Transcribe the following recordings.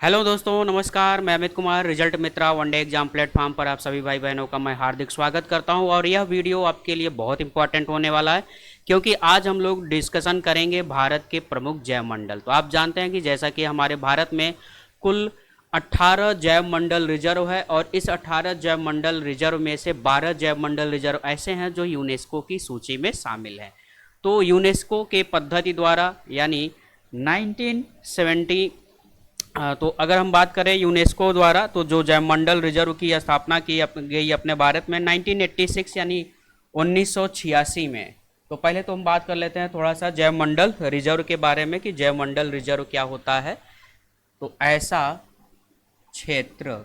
Hello दोस्तों, नमस्कार। मैं अमित कुमार, रिजल्ट मित्रा वनडे एग्जाम प्लेटफॉर्म पर आप सभी भाई बहनों का मैं हार्दिक स्वागत करता हूं। और यह वीडियो आपके लिए बहुत इंपॉर्टेंट होने वाला है, क्योंकि आज हम लोग डिस्कशन करेंगे भारत के प्रमुख जैव मंडल। तो आप जानते हैं कि जैसा कि हमारे भारत में कुल 18 जैव मंडल रिजर्व है, और इस 18 जैव मंडल रिजर्व में से 12 जैव मंडल रिजर्व ऐसे हैं जो यूनेस्को की सूची में शामिल हैं। तो यूनेस्को के पद्धति द्वारा यानी 1970 तो अगर हम बात करें यूनेस्को द्वारा, तो जो जैव मंडल रिजर्व की स्थापना की गई अपने भारत में 1986 यानी 1986 में। तो पहले तो हम बात कर लेते हैं थोड़ा सा जैव मंडल रिजर्व के बारे में कि जैव मंडल रिजर्व क्या होता है। तो क्षेत्र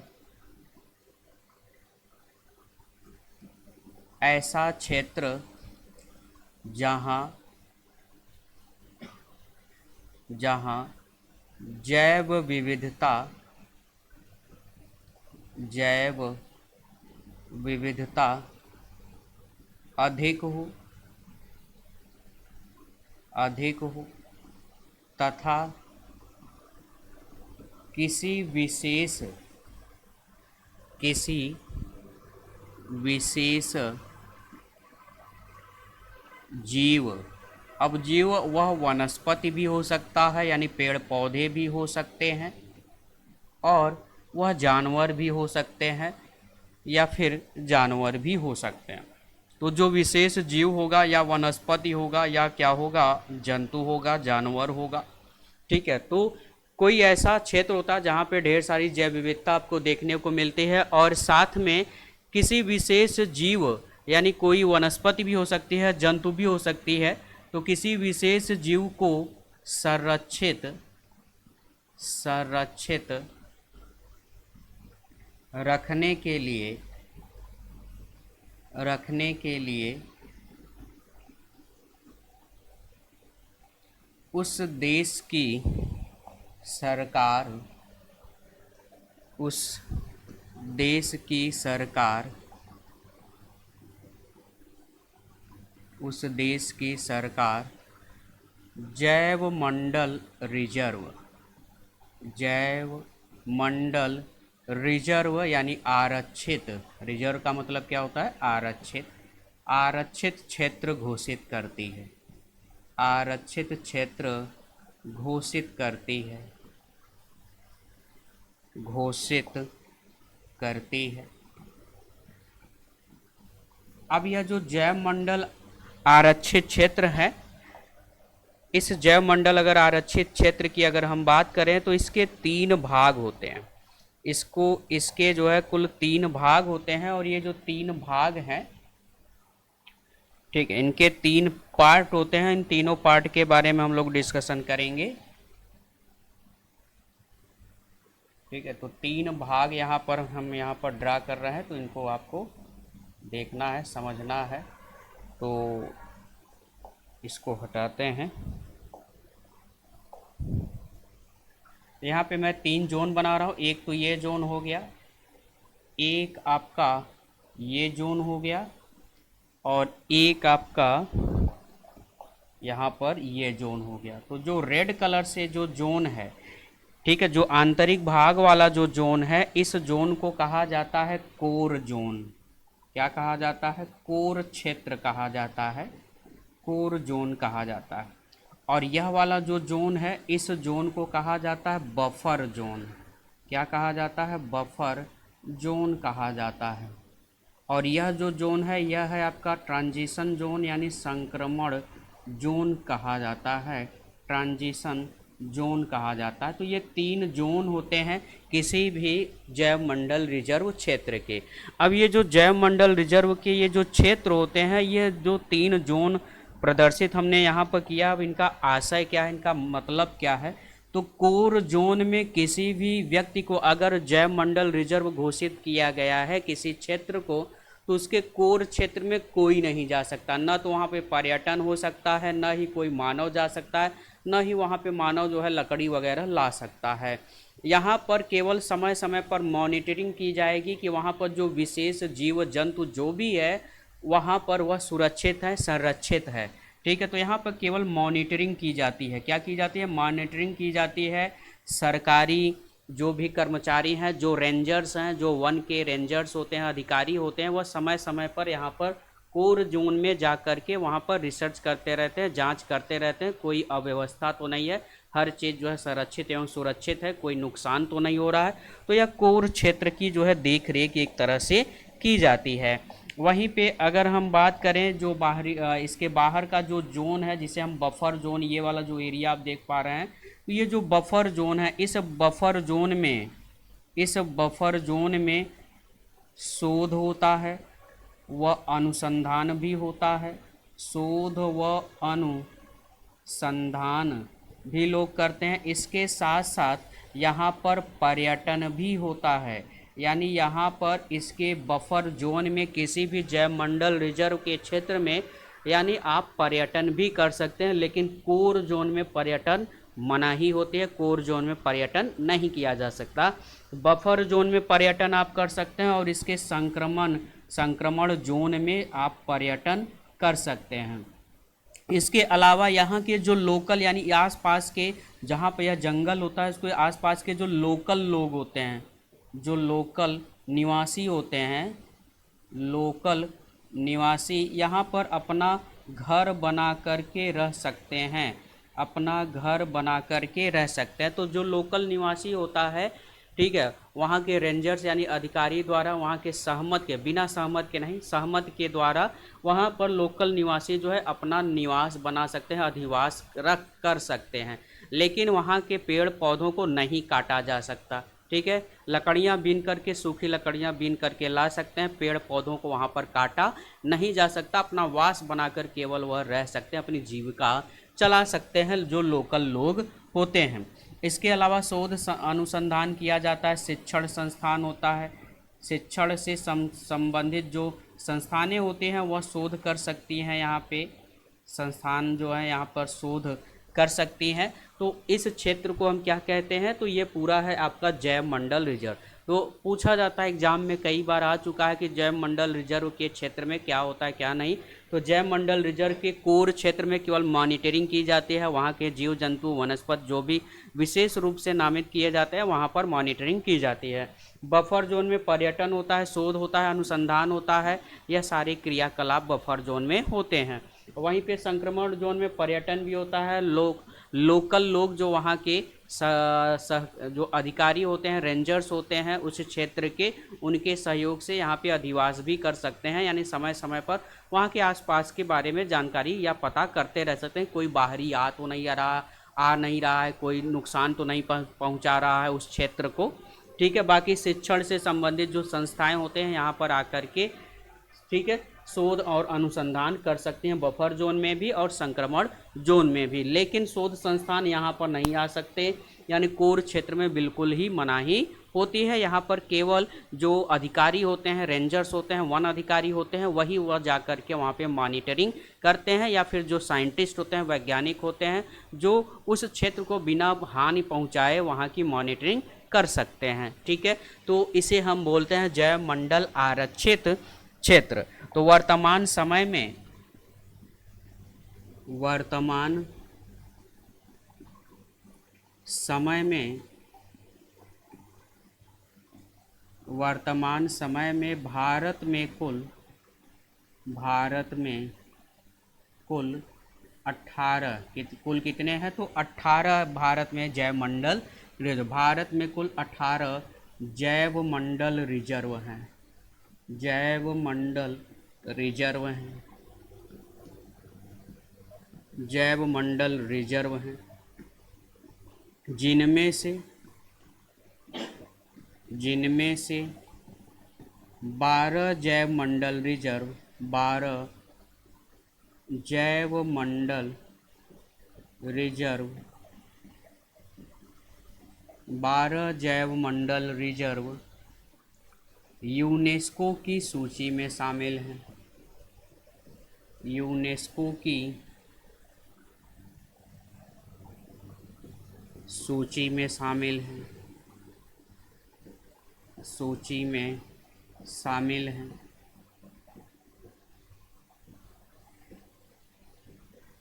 ऐसा क्षेत्र जहां जहां जैव विविधता अधिक हो तथा किसी विशेष जीव, अब जीव वह वनस्पति भी हो सकता है यानी पेड़ पौधे भी हो सकते हैं, और वह जानवर भी हो सकते हैं या फिर जानवर भी हो सकते हैं। तो जो विशेष जीव होगा या वनस्पति होगा या क्या होगा, जंतु होगा, जानवर होगा। ठीक है, तो कोई ऐसा क्षेत्र होता है जहाँ पे ढेर सारी जैव विविधता आपको देखने को मिलती है, और साथ में किसी विशेष जीव यानी कोई वनस्पति भी हो सकती है, जंतु भी हो सकती है। तो किसी विशेष जीव को संरक्षित रखने के लिए उस देश की सरकार जैव मंडल रिजर्व यानी आरक्षित, रिजर्व का मतलब क्या होता है, आरक्षित क्षेत्र घोषित करती है। अब यह जो जैव मंडल आरक्षित क्षेत्र है, इस जैव मंडल अगर आरक्षित क्षेत्र की अगर हम बात करें तो इसके 3 भाग होते हैं। इसके जो है कुल 3 भाग होते हैं, और ये जो 3 भाग हैं, ठीक है, इनके 3 पार्ट होते हैं। इन तीनों पार्ट के बारे में हम लोग डिस्कशन करेंगे। ठीक है, तो 3 भाग हम यहाँ पर ड्रा कर रहे हैं, तो इनको आपको देखना है, समझना है। तो इसको हटाते हैं। यहाँ पे मैं 3 जोन बना रहा हूँ। एक तो ये जोन हो गया, एक आपका ये जोन हो गया, और एक आपका यहाँ पर ये जोन हो गया। तो जो रेड कलर से जो जोन है, ठीक है, जो आंतरिक भाग वाला जो जोन है, इस जोन को कहा जाता है कोर जोन। क्या कहा जाता है, कोर क्षेत्र कहा जाता है, कोर जोन कहा जाता है। और यह वाला जो जोन है, इस जोन को कहा जाता है बफर जोन। क्या कहा जाता है, बफर जोन कहा जाता है। और यह जो जोन है, यह है आपका ट्रांजिशन जोन यानी संक्रमण जोन कहा जाता है, ट्रांजिशन जोन कहा जाता है। तो ये 3 जोन होते हैं किसी भी जैव मंडल रिजर्व क्षेत्र के। अब ये जो जैव मंडल रिजर्व के ये जो क्षेत्र होते हैं, ये जो 3 जोन प्रदर्शित हमने यहाँ पर किया, अब इनका आशय क्या है, इनका मतलब क्या है। तो कोर जोन में किसी भी व्यक्ति को अगर जैव मंडल रिजर्व घोषित किया गया है किसी क्षेत्र को, तो उसके कोर क्षेत्र में कोई नहीं जा सकता। न तो वहाँ पे पर्यटन हो सकता है, न ही कोई मानव जा सकता है, न ही वहाँ पे मानव जो है लकड़ी वगैरह ला सकता है। यहाँ पर केवल समय समय पर मॉनिटरिंग की जाएगी कि वहाँ पर जो विशेष जीव जंतु जो भी है वहाँ पर वह सुरक्षित है, संरक्षित है। ठीक है, तो यहाँ पर केवल मॉनिटरिंग की जाती है। क्या की जाती है, मॉनिटरिंग की जाती है। सरकारी जो भी कर्मचारी हैं, जो रेंजर्स हैं, जो वन के रेंजर्स होते हैं, अधिकारी होते हैं, वह समय समय पर यहाँ पर कोर जोन में जा कर के वहाँ पर रिसर्च करते रहते हैं, जांच करते रहते हैं, कोई अव्यवस्था तो नहीं है, हर चीज़ जो है संरक्षित एवं सुरक्षित है, कोई नुकसान तो नहीं हो रहा है। तो यह कोर क्षेत्र की जो है देख रेख एक तरह से की जाती है। वहीं पे अगर हम बात करें जो बाहरी इसके बाहर का जो जोन है, जिसे हम बफर जोन, ये वाला जो एरिया आप देख पा रहे हैं, तो ये जो बफर जोन है, इस बफर जोन में शोध होता है, व अनुसंधान भी होता है। शोध व अनुसंधान भी लोग करते हैं। इसके साथ साथ यहाँ पर पर्यटन भी होता है, यानी यहाँ पर इसके बफर जोन में किसी भी जैव मंडल रिजर्व के क्षेत्र में यानी आप पर्यटन भी कर सकते हैं, लेकिन कोर जोन में पर्यटन मनाही होती है, कोर जोन में पर्यटन नहीं किया जा सकता। बफर जोन में पर्यटन आप कर सकते हैं और इसके संक्रमण जोन में आप पर्यटन कर सकते हैं। इसके अलावा यहाँ के जो लोकल यानी आसपास के जहाँ पे यह जंगल होता है, उसके आसपास के जो लोकल लोग होते हैं, जो लोकल निवासी होते हैं, लोकल निवासी यहाँ पर अपना घर बना कर के रह सकते हैं, अपना घर बना कर के रह सकते हैं। तो जो लोकल निवासी होता है, ठीक है, वहाँ के रेंजर्स यानी अधिकारी द्वारा वहाँ के सहमत के, बिना सहमत के नहीं, सहमत के द्वारा वहाँ पर लोकल निवासी जो है अपना निवास बना सकते हैं, अधिवास रख कर सकते हैं, लेकिन वहाँ के पेड़ पौधों को नहीं काटा जा सकता। ठीक है, लकड़ियाँ बीन करके, सूखी लकड़ियाँ बीन करके ला सकते हैं, पेड़ पौधों को वहाँ पर काटा नहीं जा सकता। अपना वास बनाकर केवल वह रह सकते हैं, अपनी जीविका चला सकते हैं जो लोकल लोग होते हैं। इसके अलावा शोध अनुसंधान किया जाता है, शिक्षण संस्थान होता है, शिक्षण से संबंधित जो संस्थानें होती हैं वह शोध कर सकती हैं, यहाँ पे संस्थान जो है यहाँ पर शोध कर सकती हैं। तो इस क्षेत्र को हम क्या कहते हैं, तो ये पूरा है आपका जैव मंडल रिजर्व। तो पूछा जाता है एग्जाम में, कई बार आ चुका है कि जैव मंडल रिजर्व के क्षेत्र में क्या होता है क्या नहीं। तो जैव मंडल रिजर्व के कोर क्षेत्र में केवल मॉनिटरिंग की जाती है, वहाँ के जीव जंतु वनस्पति जो भी विशेष रूप से नामित किए जाते हैं वहाँ पर मॉनिटरिंग की जाती है। बफर जोन में पर्यटन होता है, शोध होता है, अनुसंधान होता है, यह सारे क्रियाकलाप बफर जोन में होते हैं। वहीं पे संक्रमण जोन में पर्यटन भी होता है, लोकल लोग जो वहाँ के जो अधिकारी होते हैं, रेंजर्स होते हैं उस क्षेत्र के, उनके सहयोग से यहाँ पे अधिवास भी कर सकते हैं, यानी समय समय पर वहाँ के आसपास के बारे में जानकारी या पता करते रह सकते हैं, कोई बाहरी आ नहीं रहा है, कोई नुकसान तो नहीं पहुँचा रहा है उस क्षेत्र को। ठीक है, बाकी शिक्षण से संबंधित जो संस्थाएं होते हैं यहाँ पर आकर के, ठीक है, शोध और अनुसंधान कर सकते हैं बफर जोन में भी और संक्रमण जोन में भी, लेकिन शोध संस्थान यहाँ पर नहीं आ सकते, यानी कोर क्षेत्र में बिल्कुल ही मनाही होती है। यहाँ पर केवल जो अधिकारी होते हैं, रेंजर्स होते हैं, वन अधिकारी होते हैं, वही वह जा कर के वहाँ पे मॉनिटरिंग करते हैं, या फिर जो साइंटिस्ट होते हैं, वैज्ञानिक होते हैं, जो उस क्षेत्र को बिना हानि पहुँचाए वहाँ की मॉनिटरिंग कर सकते हैं। ठीक है, तो इसे हम बोलते हैं जैव मंडल आरक्षित क्षेत्र। तो वर्तमान समय में भारत में कुल 18 कुल कितने हैं, तो 18 भारत में जैव मंडल रिजर्व, भारत में कुल 18 जैव मंडल रिजर्व हैं, जैव मंडल रिजर्व हैं, जैव मंडल रिजर्व हैं, जिनमें से 12 जैव मंडल रिजर्व, 12 जैव मंडल रिजर्व, 12 जैव मंडल रिजर्व यूनेस्को की सूची में शामिल हैं, यूनेस्को की सूची में शामिल हैं, सूची में शामिल हैं।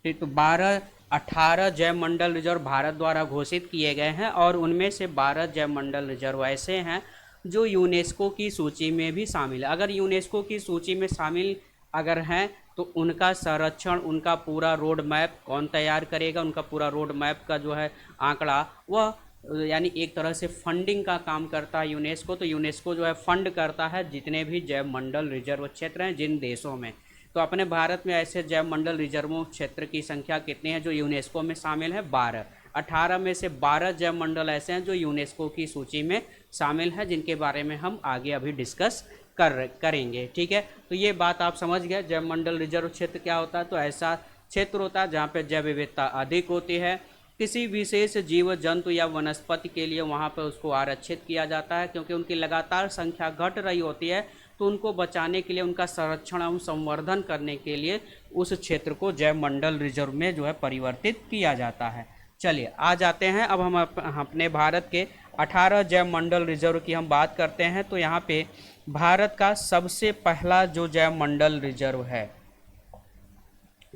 ठीक, तो 12 18 जैव मंडल रिजर्व भारत द्वारा घोषित किए गए हैं और उनमें से 12 जैव मंडल रिजर्व ऐसे हैं जो यूनेस्को की सूची में भी शामिल है। अगर यूनेस्को की सूची में शामिल अगर हैं तो उनका संरक्षण, उनका पूरा रोड मैप कौन तैयार करेगा, उनका पूरा रोड मैप का जो है आंकड़ा, वह यानी एक तरह से फंडिंग का काम करता है यूनेस्को। तो यूनेस्को जो है फंड करता है जितने भी जैव मंडल रिजर्व क्षेत्र हैं जिन देशों में। तो अपने भारत में ऐसे जैव मंडल रिजर्वों क्षेत्र की संख्या कितनी है जो यूनेस्को में शामिल है? 12। 18 में से 12 जैव मंडल ऐसे हैं जो यूनेस्को की सूची में शामिल है, जिनके बारे में हम आगे अभी डिस्कस करेंगे। ठीक है, तो ये बात आप समझ गए। जैव मंडल रिजर्व क्षेत्र क्या होता है? तो ऐसा क्षेत्र होता है जहाँ पे जैव विविधता अधिक होती है, किसी विशेष जीव जंतु या वनस्पति के लिए वहाँ पर उसको आरक्षित किया जाता है, क्योंकि उनकी लगातार संख्या घट रही होती है। तो उनको बचाने के लिए, उनका संरक्षण एवं संवर्धन करने के लिए उस क्षेत्र को जैव मंडल रिजर्व में जो है परिवर्तित किया जाता है। चलिए आ जाते हैं अब हम अपने भारत के 18 जैव मंडल रिजर्व की हम बात करते हैं। तो यहाँ पे भारत का सबसे पहला जो जैव मंडल रिजर्व है,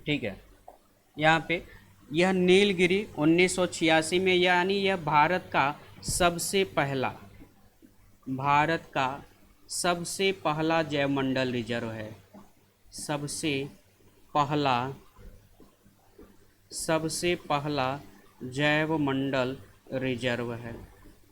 ठीक है, यहाँ पे यह नीलगिरी 1986 में, यानी यह भारत का सबसे पहला जैव मंडल रिजर्व है। सबसे पहला जैव मंडल रिजर्व है।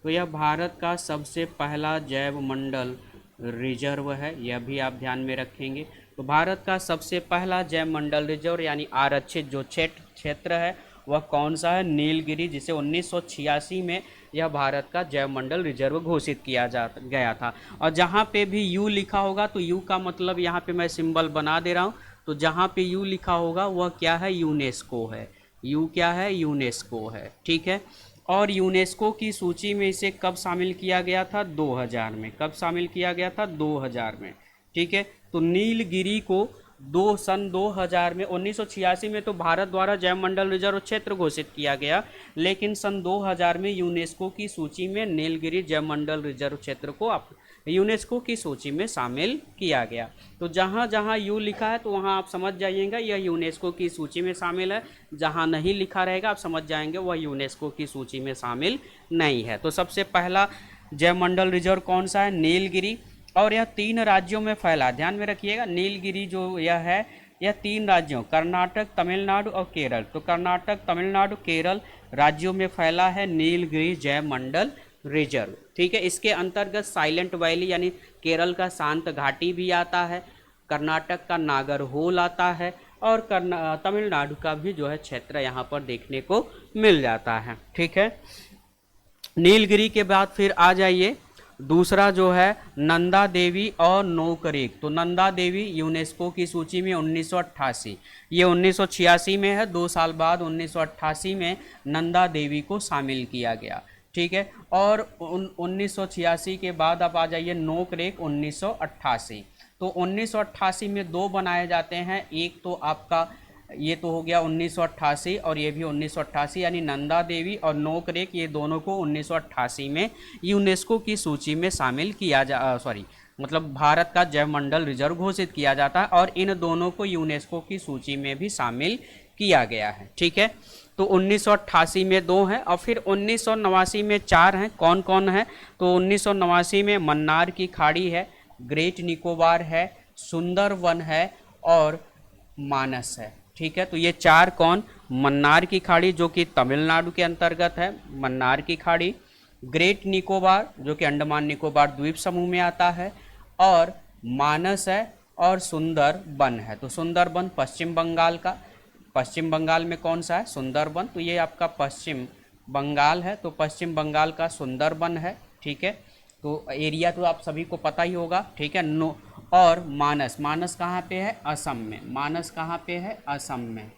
तो यह भारत का सबसे पहला जैव मंडल रिजर्व है, यह भी आप ध्यान में रखेंगे। तो भारत का सबसे पहला जैव मंडल रिजर्व यानी आरक्षित जो क्षेत्र है वह कौन सा है? नीलगिरी, जिसे 1986 में यह भारत का जैव मंडल रिजर्व घोषित किया गया था। और जहाँ पे भी यू लिखा होगा तो यू का मतलब यहाँ पे मैं सिंबल बना दे रहा हूँ। तो जहाँ पे यू लिखा होगा वह क्या है? यूनेस्को है। यू क्या है? यूनेस्को है। ठीक है, और यूनेस्को की सूची में इसे कब शामिल किया गया था? 2000 में। कब शामिल किया गया था? 2000 में। ठीक है, तो नीलगिरी को सन 2000 में, 1986 में तो भारत द्वारा जैव मंडल रिजर्व क्षेत्र घोषित किया गया, लेकिन सन 2000 में यूनेस्को की सूची में नीलगिरी जैव मंडल रिजर्व क्षेत्र को यूनेस्को की सूची में शामिल किया गया। तो जहाँ जहाँ यू लिखा है तो वहाँ आप समझ जाइएगा यह यूनेस्को की सूची में शामिल है, जहाँ नहीं लिखा रहेगा आप समझ जाएंगे वह यूनेस्को की सूची में शामिल नहीं है। तो सबसे पहला जैव मंडल रिजर्व कौन सा है? नीलगिरी। और यह 3 राज्यों में फैला, ध्यान में रखिएगा। नीलगिरी जो यह है, यह 3 राज्यों कर्नाटक, तमिलनाडु और केरल, तो कर्नाटक, तमिलनाडु, केरल राज्यों में फैला है नीलगिरी जैव मंडल रिजर्व। ठीक है, इसके अंतर्गत साइलेंट वैली यानी केरल का शांत घाटी भी आता है, कर्नाटक का नागरहोल आता है, और तमिलनाडु का भी जो है क्षेत्र यहाँ पर देखने को मिल जाता है। ठीक है, नीलगिरी के बाद फिर आ जाइए दूसरा जो है नंदा देवी और नोकरेक। तो नंदा देवी यूनेस्को की सूची में 1988, ये 1986 में है, 2 साल बाद 1988 में नंदा देवी को शामिल किया गया। ठीक है, और 1986 के बाद आप आ जाइए नोकरेक 1988। तो 1988 में 2 बनाए जाते हैं, एक तो आपका ये तो हो गया 1988 और ये भी 1988, यानी नंदा देवी और नोकरेक ये दोनों को 1988 में यूनेस्को की सूची में शामिल किया मतलब भारत का जैव मंडल रिजर्व घोषित किया जाता है, और इन दोनों को यूनेस्को की सूची में भी शामिल किया गया है। ठीक है, तो 1988 में 2 हैं और फिर 1989 में 4 हैं। कौन कौन है? तो 1989 में मन्नार की खाड़ी है, ग्रेट निकोबार है, सुंदरवन है और मानस है। ठीक है, तो ये 4 कौन? मन्नार की खाड़ी जो कि तमिलनाडु के अंतर्गत है, मन्नार की खाड़ी, ग्रेट निकोबार जो कि अंडमान निकोबार द्वीप समूह में आता है, और मानस है, और सुंदरबन है। तो सुंदरबन पश्चिम बंगाल का, पश्चिम बंगाल में कौन सा है? सुंदरबन। तो ये आपका पश्चिम बंगाल है, तो पश्चिम बंगाल का सुंदरबन है। ठीक है, तो एरिया तो आप सभी को पता ही होगा। ठीक है, और मानस, मानस कहाँ पे है? असम में। मानस कहाँ पे है? असम में।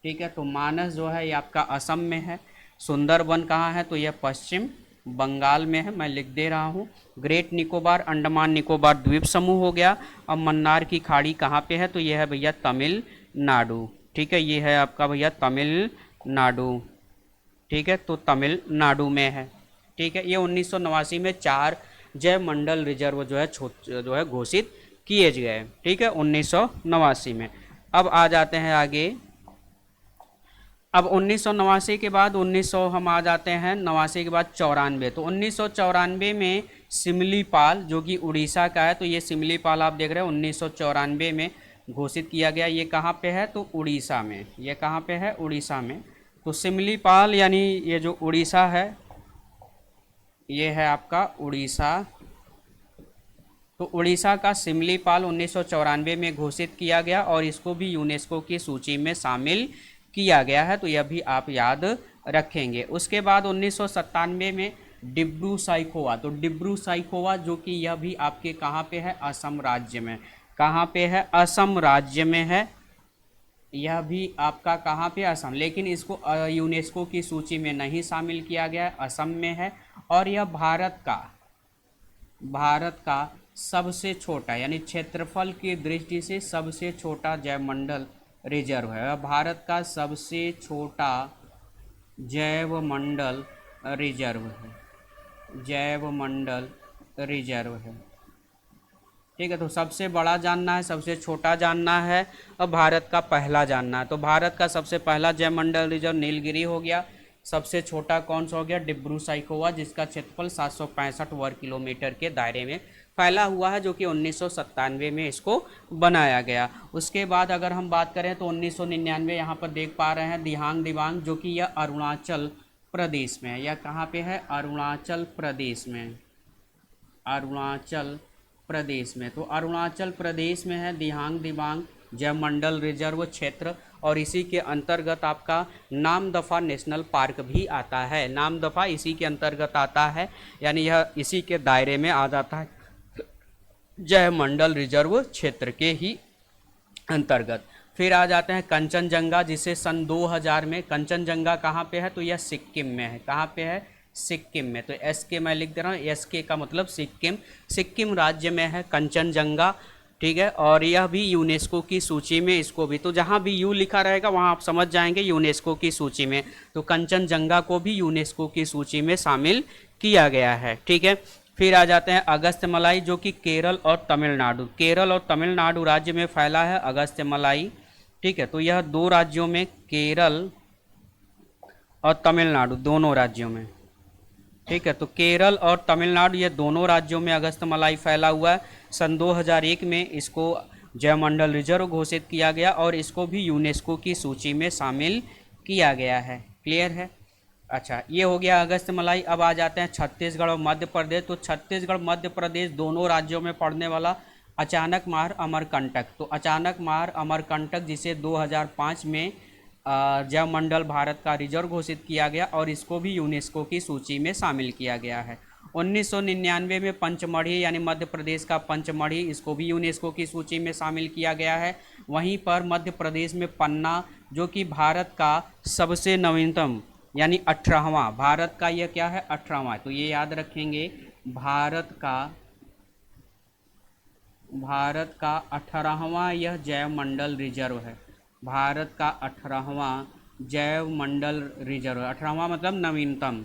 ठीक है, तो मानस जो है ये आपका असम में है। सुंदरबन कहाँ है? तो यह पश्चिम बंगाल में है, मैं लिख दे रहा हूँ। ग्रेट निकोबार अंडमान निकोबार द्वीप समूह हो गया। और मन्नार की खाड़ी कहाँ पे है? तो यह है भैया तमिलनाडु। ठीक है, ये है आपका भैया तमिलनाडु। ठीक है, तो तमिलनाडु में है। ठीक है, ये 1989 में 4 जैव मंडल रिजर्व जो है घोषित किए गए। ठीक है, 1989 में। अब आ जाते हैं आगे अब 1989 के बाद 1900 हम आ जाते हैं 89 के बाद 94। तो 1994 में सिमलीपाल जो कि उड़ीसा का है, तो ये सिमलीपाल आप देख रहे हैं 1994 में घोषित किया गया। ये कहाँ पे है? तो उड़ीसा में। ये कहाँ पे है? उड़ीसा में। तो सिमलीपाल यानी ये जो उड़ीसा है, ये है आपका उड़ीसा। तो उड़ीसा का सिमलीपाल 1994 में घोषित किया गया और इसको भी यूनेस्को की सूची में शामिल किया गया है। तो यह भी आप याद रखेंगे। उसके बाद 1997 में डिब्रू साइखोवा। तो डिब्रू साइखोवा जो कि यह भी आपके कहाँ पे है? असम राज्य में। कहाँ पे है? असम राज्य में है। यह भी आपका कहाँ पे? असम। लेकिन इसको यूनेस्को की सूची में नहीं शामिल किया गया है, असम में है। और यह भारत का सबसे छोटा यानी क्षेत्रफल की दृष्टि से सबसे छोटा जैवमंडल रिजर्व है। भारत का सबसे छोटा जैवमंडल रिजर्व है। जैवमंडल रिजर्व है। ठीक है। तो सबसे बड़ा जानना है, सबसे छोटा जानना है और भारत का पहला जानना है। तो भारत का सबसे पहला जैवमंडल रिजर्व नीलगिरी हो गया। सबसे छोटा कौन सा हो गया? डिब्रू साइखोवा, जिसका क्षेत्रफल 765 वर्ग किलोमीटर के दायरे में फैला हुआ है, जो कि 1997 में इसको बनाया गया। उसके बाद अगर हम बात करें तो 1999 यहाँ पर देख पा रहे हैं दिहांग दिबांग, जो कि यह अरुणाचल प्रदेश में है। यह कहाँ पे है? अरुणाचल प्रदेश में। अरुणाचल प्रदेश में। तो अरुणाचल प्रदेश में है दिहांग दिबांग जैवमंडल रिजर्व क्षेत्र। और इसी के अंतर्गत आपका नामदफा नेशनल पार्क भी आता है। नामदफा इसी के अंतर्गत आता है, यानी यह इसी के दायरे में आ जाता है, जैवमंडल रिजर्व क्षेत्र के ही अंतर्गत। फिर आ जाते हैं कंचनजंगा, जिसे सन 2000 में, कंचनजंगा कहाँ पे है? तो यह सिक्किम में है। कहाँ पे है? सिक्किम में। तो एस के मैं लिख दे रहा हूँ, एस के का मतलब सिक्किम। सिक्किम राज्य में है कंचनजंगा। ठीक है। और यह भी यूनेस्को की सूची में, इसको भी, तो जहाँ भी यू लिखा रहेगा वहाँ आप समझ जाएंगे यूनेस्को की सूची में। तो कंचनजंगा को भी यूनेस्को की सूची में शामिल किया गया है। ठीक है। फिर आ जाते हैं अगस्त्यमलाई, जो कि केरल और तमिलनाडु राज्य में फैला है अगस्त्यमलाई। ठीक है। तो यह दो राज्यों में, केरल और तमिलनाडु दोनों राज्यों में। ठीक है। तो केरल और तमिलनाडु ये दोनों राज्यों में अगस्त्यमलाई फैला हुआ है। सन 2001 में इसको जैवमंडल रिजर्व घोषित किया गया और इसको भी यूनेस्को की सूची में शामिल किया गया है। क्लियर है? अच्छा, ये हो गया अगस्त्यमलाई। अब आ जाते हैं छत्तीसगढ़ और मध्य प्रदेश। तो छत्तीसगढ़ मध्य प्रदेश दोनों राज्यों में पड़ने वाला अचानक मार अमरकंटक। तो अचानक मार अमरकंटक, जिसे 2005 में जैवमंडल भारत का रिजर्व घोषित किया गया और इसको भी यूनेस्को की सूची में शामिल किया गया है। 1999 में पंचमढ़ी यानी मध्य प्रदेश का पंचमढ़ी, इसको भी यूनेस्को की सूची में शामिल किया गया है। वहीं पर मध्य प्रदेश में पन्ना, जो कि भारत का सबसे नवीनतम यानी 18वां, भारत का यह क्या है? 18वां। तो ये याद रखेंगे, भारत का 18वां यह जैवमंडल रिजर्व है। भारत का 18वां जैवमंडल रिजर्व। 18वां मतलब नवीनतम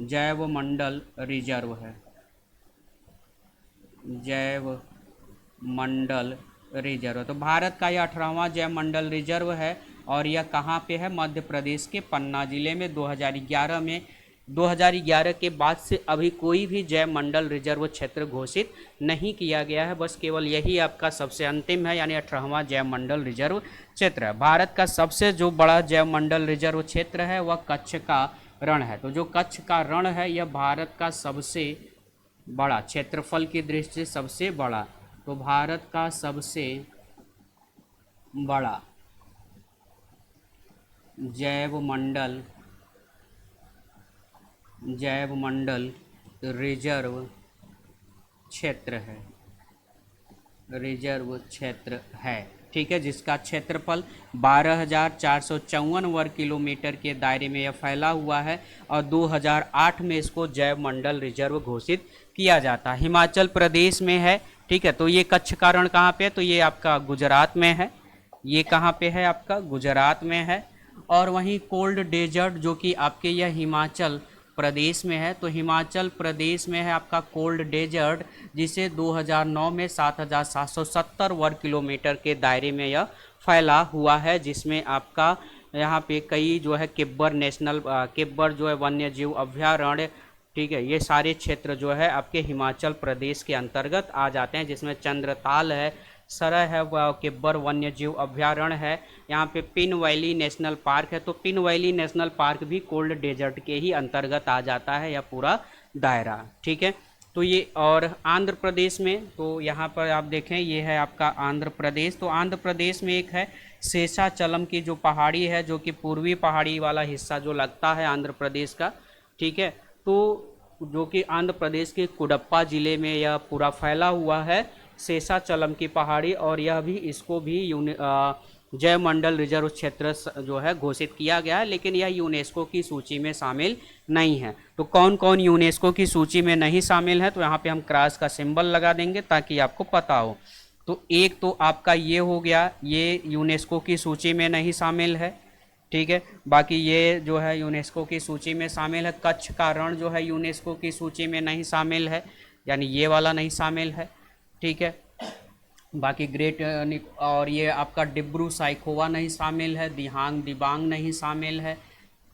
जैवमंडल रिजर्व है। जैवमंडल रिजर्व। तो भारत का यह 18वां जैवमंडल रिजर्व है और यह कहाँ पे है? मध्य प्रदेश के पन्ना जिले में। 2011 के बाद से अभी कोई भी जैवमंडल रिजर्व क्षेत्र घोषित नहीं किया गया है। बस केवल यही आपका सबसे अंतिम है, यानी 18वां जैवमंडल रिजर्व क्षेत्र है। भारत का सबसे जो बड़ा जैवमंडल रिजर्व क्षेत्र है वह कच्छ का रण है। तो जो कच्छ का रण है यह भारत का सबसे बड़ा, क्षेत्रफल की दृष्टि से सबसे बड़ा, तो भारत का सबसे बड़ा जैवमंडल रिजर्व क्षेत्र है। ठीक है। जिसका क्षेत्रफल 12,454 वर्ग किलोमीटर के दायरे में यह फैला हुआ है और 2008 में इसको जैवमंडल रिजर्व घोषित किया जाता है। हिमाचल प्रदेश में है। ठीक है। तो ये कच्छ का रण कहाँ पे है? तो ये आपका गुजरात में है। ये कहाँ पे है? आपका गुजरात में है। और वहीं कोल्ड डेजर्ट, जो कि आपके यह हिमाचल प्रदेश में है। तो हिमाचल प्रदेश में है आपका कोल्ड डेजर्ट, जिसे 2009 में 7,770 वर्ग किलोमीटर के दायरे में यह फैला हुआ है, जिसमें आपका यहाँ पे कई जो है किब्बर जो है वन्य जीव अभ्यारण्य, ठीक है, ये सारे क्षेत्र जो है आपके हिमाचल प्रदेश के अंतर्गत आ जाते हैं, जिसमें चंद्रताल है, सरय है, वह किब्बर वन्य जीव अभ्यारण्य है। यहाँ पे पिन वैली नेशनल पार्क है, तो पिन वैली नेशनल पार्क भी कोल्ड डेजर्ट के ही अंतर्गत आ जाता है, या पूरा दायरा, ठीक है। तो ये, और आंध्र प्रदेश में, तो यहाँ पर आप देखें ये है आपका आंध्र प्रदेश। तो आंध्र प्रदेश में एक है शेषाचलम की जो पहाड़ी है, जो कि पूर्वी पहाड़ी वाला हिस्सा जो लगता है आंध्र प्रदेश का, ठीक है। तो जो कि आंध्र प्रदेश के कुडप्पा ज़िले में यह पूरा फैला हुआ है शेषाचलम की पहाड़ी, और यह भी, इसको भी जैवमंडल रिजर्व क्षेत्र जो है घोषित किया गया है, लेकिन यह यूनेस्को की सूची में शामिल नहीं है। तो कौन कौन यूनेस्को की सूची में नहीं शामिल है, तो यहाँ पे हम क्रॉस का सिंबल लगा देंगे ताकि आपको पता हो। तो एक तो आपका ये हो गया, ये यूनेस्को की सूची में नहीं शामिल है, ठीक है। बाकी ये जो है यूनेस्को की सूची में शामिल है। कच्छ का रण जो है यूनेस्को की सूची में नहीं शामिल है, यानी ये वाला नहीं शामिल है, ठीक है। बाकी और ये आपका डिब्रू साइखोवा नहीं शामिल है, दिहांग दिबांग नहीं शामिल है,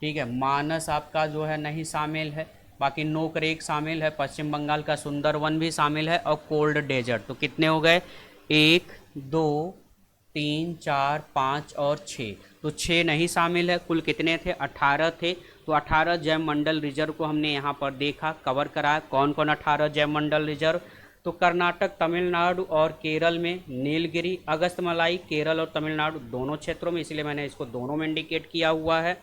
ठीक है। मानस आपका जो है नहीं शामिल है। बाकी नोकरेक शामिल है, पश्चिम बंगाल का सुंदरवन भी शामिल है, और कोल्ड डेजर्ट। तो कितने हो गए, 1 2 3 4 5 और 6। तो 6 नहीं शामिल है। कुल कितने थे, 18 थे। तो 18 जैव मंडल रिजर्व को हमने यहाँ पर देखा, कवर कराया। कौन कौन 18 जैव मंडल रिजर्व, तो कर्नाटक, तमिलनाडु और केरल में नीलगिरी, अगस्तमलाई केरल और तमिलनाडु दोनों क्षेत्रों में, इसलिए मैंने इसको दोनों में इंडिकेट किया हुआ है,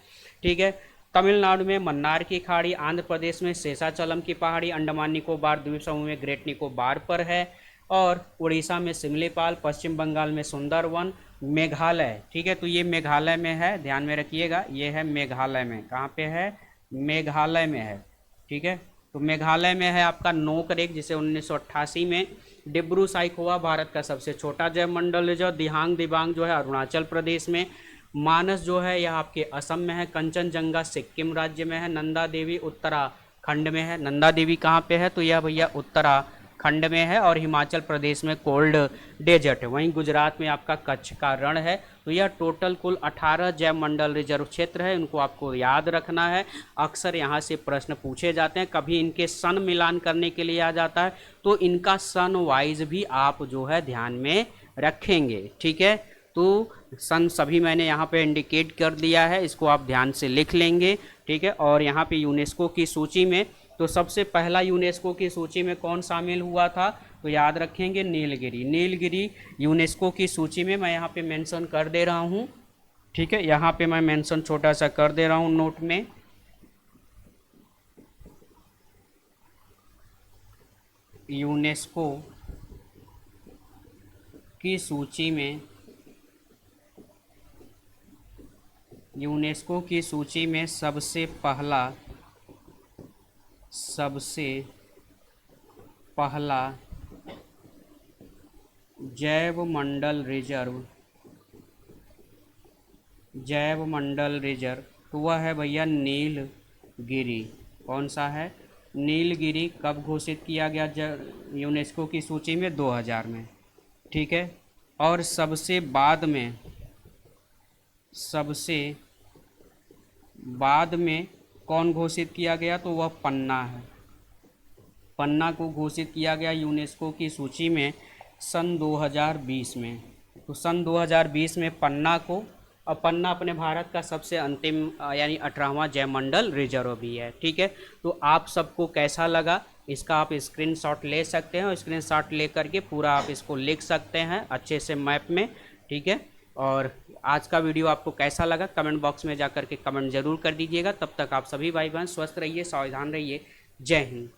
ठीक है। तमिलनाडु में मन्नार की खाड़ी, आंध्र प्रदेश में शेषाचलम की पहाड़ी, अंडमान निकोबार द्वीप समूह में ग्रेट निकोबार पर है, और उड़ीसा में सिमलीपाल, पश्चिम बंगाल में सुंदरवन, मेघालय, ठीक है। तो ये मेघालय में है, ध्यान में रखिएगा, ये है मेघालय में। कहाँ पे है, मेघालय में है, ठीक है। तो मेघालय में है आपका नोकरेक, जिसे 1988 में। डिब्रू साइखोवा भारत का सबसे छोटा जैव मंडल रिजर्व। दिहांग दिबांग जो है अरुणाचल प्रदेश में। मानस जो है यह आपके असम में है। कंचनजंगा सिक्किम राज्य में है। नंदा देवी उत्तराखंड में है। नंदा देवी कहाँ पे है, तो यह भैया उत्तराखंड में है। और हिमाचल प्रदेश में कोल्ड डेजर्ट है। वहीं गुजरात में आपका कच्छ का रण है। तो यह टोटल कुल 18 जैव मंडल रिजर्व क्षेत्र है, इनको आपको याद रखना है। अक्सर यहाँ से प्रश्न पूछे जाते हैं, कभी इनके सन मिलान करने के लिए आ जाता है, तो इनका सन वाइज भी आप जो है ध्यान में रखेंगे, ठीक है। तो सन सभी मैंने यहाँ पे इंडिकेट कर दिया है, इसको आप ध्यान से लिख लेंगे, ठीक है। और यहाँ पे यूनेस्को की सूची में, तो सबसे पहला यूनेस्को की सूची में कौन शामिल हुआ था, तो याद रखेंगे नीलगिरी। नीलगिरी यूनेस्को की सूची में मैं यहाँ पे मेंशन कर दे रहा हूँ, ठीक है। यहाँ पे मैं मेंशन छोटा सा कर दे रहा हूँ नोट में। यूनेस्को की सूची में, यूनेस्को की सूची में सबसे पहला जैव मंडल रिजर्व तो वह है भैया नीलगिरी। कौन सा है, नीलगिरी। कब घोषित किया गया यूनेस्को की सूची में, 2000 में, ठीक है। और सबसे बाद में कौन घोषित किया गया, तो वह पन्ना है। पन्ना को घोषित किया गया यूनेस्को की सूची में सन 2020 में। तो सन 2020 में पन्ना को, और पन्ना अपने भारत का सबसे अंतिम यानी 18वां जैवमंडल रिजर्व भी है, ठीक है। तो आप सबको कैसा लगा, इसका आप स्क्रीनशॉट ले सकते हैं, और स्क्रीनशॉट ले करके पूरा आप इसको लिख सकते हैं अच्छे से मैप में, ठीक है। और आज का वीडियो आपको कैसा लगा कमेंट बॉक्स में जाकर के कमेंट जरूर कर दीजिएगा। तब तक आप सभी भाई बहन स्वस्थ रहिए, सावधान रहिए। जय हिंद।